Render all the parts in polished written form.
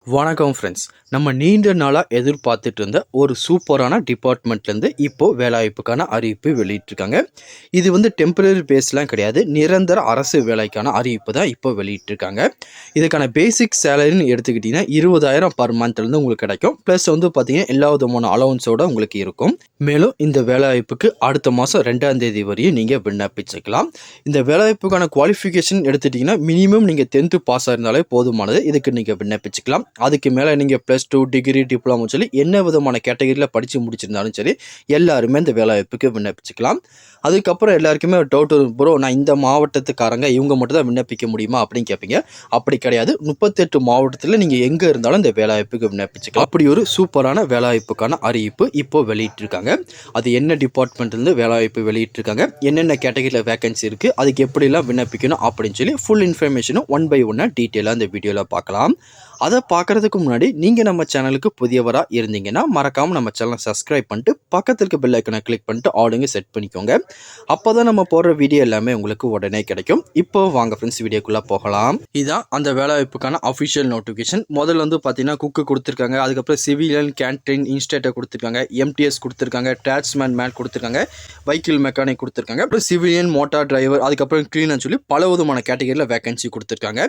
வணக்கம் ஃப்ரெண்ட்ஸ். நம்ம நீண்ட நாளாக எதிர்பார்த்துட்டு இருந்த ஒரு சூப்பரான டிபார்ட்மெண்ட்லேருந்து இப்போது வேலைவாய்ப்புக்கான அறிவிப்பு வெளியிட்டிருக்காங்க. இது டெம்பரரி பேஸ்லாம் கிடையாது, நிரந்தர அரசு வேலைக்கான அறிவிப்பு தான் இப்போ வெளியிட்டிருக்காங்க. இதுக்கான பேசிக் சேலரின்னு எடுத்துக்கிட்டிங்கன்னா 20,000 பர் மந்த்லேருந்து உங்களுக்கு கிடைக்கும். ப்ளஸ் பார்த்தீங்கன்னா எல்லா விதமான அலவன்ஸோடு உங்களுக்கு இருக்கும். மேலும் இந்த வேலைவாய்ப்புக்கு அடுத்த மாதம் 2ஆம் தேதி வரையும் நீங்கள் விண்ணப்பிச்சுக்கலாம். இந்த வேலைவாய்ப்புக்கான குவாலிஃபிகேஷன் எடுத்துட்டிங்கன்னா மினிமம் நீங்கள் 10th பாஸ் ஆயிருந்தாலே போதுமானது. இதுக்கு நீங்கள் விண்ணப்பிச்சுக்கலாம். அதுக்கு மேலே நீங்கள் +2 டிகிரி டிப்ளமோ சொல்லி என்ன விதமான கேட்டகரியில் படித்து முடிச்சிருந்தாலும் சரி எல்லாருமே இந்த வேலைவாய்ப்புக்கு விண்ணப்பிச்சுக்கலாம். அதுக்கப்புறம் எல்லாருக்குமே ஒரு டவுட் வரும், ப்ரோ நான் இந்த மாவட்டத்துக்காரங்க இவங்க மட்டும் தான் விண்ணப்பிக்க முடியுமா அப்படின்னு கேட்பீங்க. அப்படி கிடையாது, 38 மாவட்டத்தில் நீங்கள் எங்கே இருந்தாலும் இந்த வேலைவாய்ப்புக்கு விண்ணப்பிச்சுக்கலாம். அப்படி ஒரு சூப்பரான வேலைவாய்ப்புக்கான அறிவிப்பு இப்போ வெளியிட்டிருக்காங்க. அது என்ன டிபார்ட்மெண்ட்லேருந்து வேலைவாய்ப்பு வெளியிட்டிருக்காங்க, என்னென்ன கேட்டகரியில் வேகன்சி இருக்குது, அதுக்கு எப்படிலாம் விண்ணப்பிக்கணும் அப்படின்னு சொல்லி ஃபுல் இன்ஃபர்மேஷனும் 1 by 1 டீட்டெயிலாக இந்த வீடியோவில் பார்க்கலாம். அதை பார்க்குறதுக்கு முன்னாடி நீங்கள் நம்ம சேனலுக்கு புதியவராக இருந்தீங்கன்னா மறக்காமல் நம்ம சேனலை சப்ஸ்கிரைப் பண்ணிட்டு பக்கத்தில் இருக்க பெல் ஐக்கனை கிளிக் பண்ணிட்டு ஆளுங்க செட் பண்ணிக்கோங்க. அப்போ தான் நம்ம போடுற வீடியோ எல்லாமே உங்களுக்கு உடனே கிடைக்கும். இப்போ வாங்க ஃப்ரெண்ட்ஸ் வீடியோக்குள்ளே போகலாம். இதுதான் அந்த வேலைவாய்ப்புக்கான அஃபிஷியல் நோட்டிஃபிகேஷன். முதல்ல பார்த்தீங்கன்னா குக்கு கொடுத்துருக்காங்க, அதுக்கப்புறம் சிவிலியன் கேன்டீன் இன்ஸ்டேட்டை கொடுத்துருக்காங்க, எம்டிஎஸ் கொடுத்துருக்காங்க, டாட்ஸ்மேன் மேன் கொடுத்துருக்காங்க, வெஹிக்கிள் மெக்கானிக் கொடுத்துருக்காங்க, அப்புறம் சிவிலியன் மோட்டார் டிரைவர், அதுக்கப்புறம் க்ளீனர்னு சொல்லி பல விதமான கேட்டகரியில் வேகன்சி கொடுத்துருக்காங்க.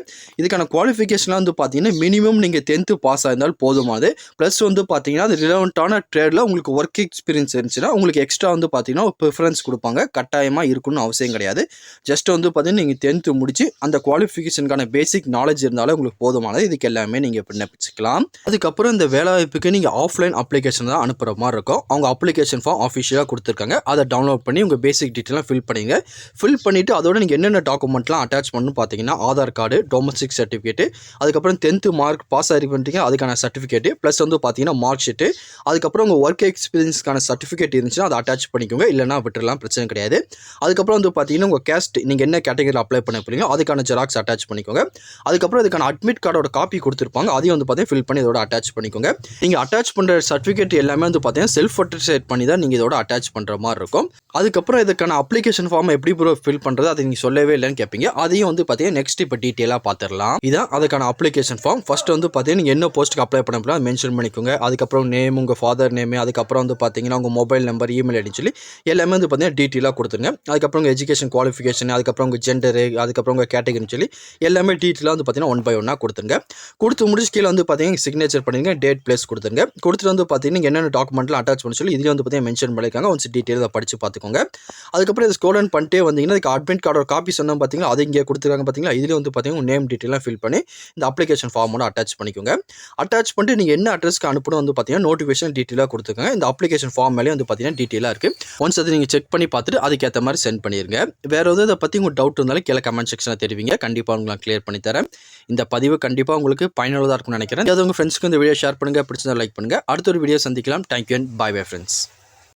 இதுக்கான குவாலிஃபிகேஷன்லாம் பார்த்தீங்கன்னா மினிமம் நீங்கள் 10th பாஸ் ஆயிருந்தால் போதுமானது. ப்ளஸ் பார்த்தீங்கன்னா அது ரிலவெண்ட்டான ட்ரேடில் உங்களுக்கு ஒர்க் எக்ஸ்பீரியன்ஸ் இருந்துச்சுன்னா உங்களுக்கு எக்ஸ்ட்ரா பார்த்தீங்கன்னா ஒரு ப்ரிஃபரன்ஸ் கொடுப்பாங்க. கட்டாயமாக இருக்கணும்னு அவசியம் கிடையாது. ஜஸ்ட் பார்த்தீங்கன்னா நீங்கள் 10th முடிச்சு அந்த குவாலிஃபிகேஷனுக்கான பேசிக் நாலேஜ் இருந்தாலும் உங்களுக்கு போதுமானது. இதுக்கு எல்லாமே நீங்கள் விண்ணப்பிச்சுக்கலாம். அதுக்கப்புறம் இந்த வேலைவாய்ப்புக்கு நீங்கள் ஆஃப்லைன் அப்ளிகேஷன் தான் அனுப்புகிற மாதிரி இருக்கும். அவங்க அப்ளிகேஷன் ஃபார்ம் ஆஃபிஷியலாக கொடுத்துருக்காங்க. அதை டவுன்லோட் பண்ணி உங்கள் பேசிக் டீட்டெயிலாம் ஃபில் பண்ணிங்க. ஃபில் பண்ணிவிட்டு அதோட நீங்கள் என்னென்ன டாக்குமெண்ட்லாம் அட்டாச் பண்ணணும் பார்த்தீங்கன்னா ஆதார் கார்டு, டொமஸ்டிக் சர்டிஃபிகேட்டு, அதுக்கப்புறம் 10th மார்க் பாஸ் ஆகிருக்கின்றீங்க அதுக்கான சர்டிஃபிகேட்டு, ப்ளஸ் பார்த்தீங்கன்னா மார்க் ஷீட்டு, அதுக்கப்புறம் உங்கள் ஒர்க் எக்ஸ்பீரியன்ஸ்க்கான சர்டிஃபிகேட் இருந்துச்சுன்னா அதை அட்டாச் பண்ணிக்கோங்க, இல்லைனா விட்டுறலாம், பிரச்சனை கிடையாது. அதுக்கப்புறம் பார்த்தீங்கன்னா உங்கள் கேஸ்ட் நீங்கள் என்ன கேட்டகரியில் அப்ளை பண்ண போறீங்களோ அதுக்கான ஜெராக்ஸ் அட்டாச் பண்ணிக்கோங்க. அதுக்கப்புறம் இதுக்கான அட்மிட் கார்டோட காப்பி கொடுத்துருப்பாங்க, அதையும் பார்த்தீங்கன்னா ஃபில் பண்ணி இதோட அட்டாச் பண்ணிக்கோங்க. நீங்கள் அட்டாச் பண்ணுற சர்டிஃபிகேட் எல்லாமே பார்த்தீங்கன்னா செல்ஃப் அட்டஸ்டேட் பண்ணி தான் நீங்கள் இதோட அட்டாச் பண்ணுற மாதிரி இருக்கும். அதுக்கப்புறம் இதுக்கான அப்ளிகேஷன் ஃபார்ம் எப்படி ப்ரோ ஃபில் பண்ணுறது அதை நீங்கள் சொல்லவே இல்லைன்னு கேட்பீங்க. அதையும் பார்த்தீங்கன்னா நெக்ஸ்ட் இப்போ டீட்டெயிலாக பார்த்துடலாம். இதான் அதுக்கான அப்ளிகேஷன் ஃபார்ம். ஃபர்ஸ்ட் பார்த்தீங்கன்னா நீங்கள் என்ன போஸ்ட்டுக்கு அப்ளை பண்ண போகிறோம் மென்ஷன் பண்ணிக்கோங்க. அதுக்கப்புறம் நேம், உங்கள் ஃபாதர் நேம், அதுக்கப்புறம் பார்த்தீங்கன்னா உங்கள் மொபைல் நம்பர், இமெயில் ஐடின்னு சொல்லி எல்லாமே பார்த்தீங்கன்னா டீட்டெயிலாக கொடுத்துருங்க. அதுக்கப்புறம் உங்கள் எஜுகேஷன் குவாலிஃபிகேஷன், அதுக்கப்புறம் உங்கள் ஜெண்டரு, அதுக்கப்புறம் உங்கள் கேட்டகரின்னு சொல்லி எல்லாமே டீட்டெயிலாக பார்த்தீங்கன்னா 1 by 1 கொடுத்துருங்க. கொடுத்து முடிச்சு கீழே பார்த்தீங்கன்னா சிக்னேச்சர் பண்ணிடுங்க, டேட் பிளேஸ் கொடுத்துருங்க. கொடுத்துட்டு பார்த்தீங்கன்னா என்னென்ன டாக்குமெண்ட்லாம் அட்டாச் பண்ண சொல்லி இதில் பார்த்தீங்கன்னா மென்ஷன் பண்ணியிருக்காங்க. ஒன்ஸ் டீட்டெயிலாக படித்து பார்த்துக்கோங்க. அதுக்கப்புறம் இது ஸ்க்ரோல் டவுன் பண்ணிட்டே வந்தீங்கன்னா அதுக்கு அட்மிட் கார்டோட காப்பி சொன்னோம் பார்த்தீங்கன்னா அது இங்கே கொடுத்துருக்காங்க பார்த்தீங்களா. இதில் பார்த்தீங்கன்னா நேம் டீட்டெயிலாக ஃபில் பண்ணி இந்த அப்ளிகேஷன் ஃபார்மோட அட்டாச் பண்ணிக்கோங்க. அட்டாச் பண்ணிட்டு நீங்கள் என்ன அட்ரஸ்க்கு அனுப்பணும் பார்த்தீங்கன்னா நோட்டிஃபிகேஷன் டீட்டெயிலாக கொடுத்துருக்காங்க. இந்த அப்ளிகேஷன் ஃபார்ம் மேலே பார்த்தீங்கன்னா டீட்டெயிலாக இருக்குது. ஒன்ஸ் அதை நீங்கள் செக் பண்ணி பார்த்துட்டு அதுக்கேற்ற மாதிரி சென்ட் பண்ணிடுங்க. வேறு எதாவது இதை பற்றி உங்களுக்கு டவுட் இருந்தாலும் கீழே கமெண்ட் செக்ஷனில் தெரிவிங்க, கண்டிப்பாக உங்களுக்கு நான் கிளியர் பண்ணி தரேன். இந்த பதிவு கண்டிப்பாக உங்களுக்கு பயனுள்ளதாக இருக்கும்னு நினைக்கிறேன். அது உங்கள் ஃப்ரெண்ட்ஸ்க்கு இந்த வீடியோ ஷேர் பண்ணுங்கள், பிடிச்சதை லைக் பண்ணுங்கள். அடுத்த ஒரு வீடியோ சந்திக்கலாம். Thank you and bye bye friends.